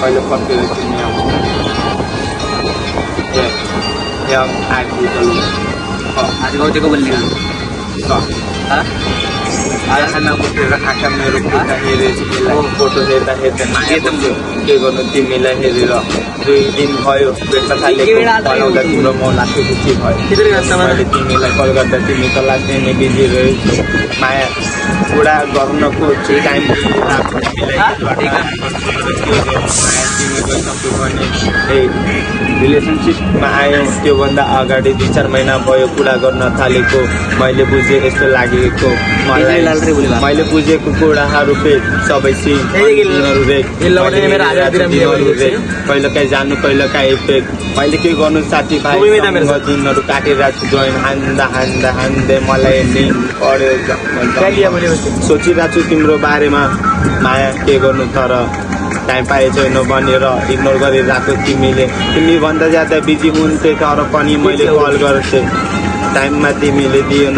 पहले फर्केर तिमी आउँछ आज गाउँको बोल्ने खाना उठेर आँखा मेरो खुट्टा हेरेछु फोटो हेर्दा के गर्नु तिमीलाई हेरेर 2 दिन भयो भेट्न थालेको बनाउँदा तिम्रो म लाग्थ्यो खुसी भयो मैले तिमीलाई कल गर्दा तिमी त लाग्ने नै बिजी रहेछु माया पुरा गर्नको टाइम रिलेसनसिपमा आयौँ त्योभन्दा अगाडि 2-4 महिना भयो कुरा गर्न थालेको मैले बुझेँ यस्तो लागेको मैले बुझेको कुराहरू फेक सबै सिनहरू रेक कहिलेकाहीँ जानु कहिलेकाहीँ फेक मैले के गर्नु साथीभाइ दिनहरू काटेर जोइन हान्दै मलाई निन्द पढ्यो सोचिरहेको छु तिम्रो बारेमा माया के गर्नु तर टाइम पाए छैन भनेर इग्नोर गरिरहेको तिमी भन्दा ज्यादा बिजी हुन्थे तर पनि मैले कल गर्थेँ टाइममा तिमीले दिएन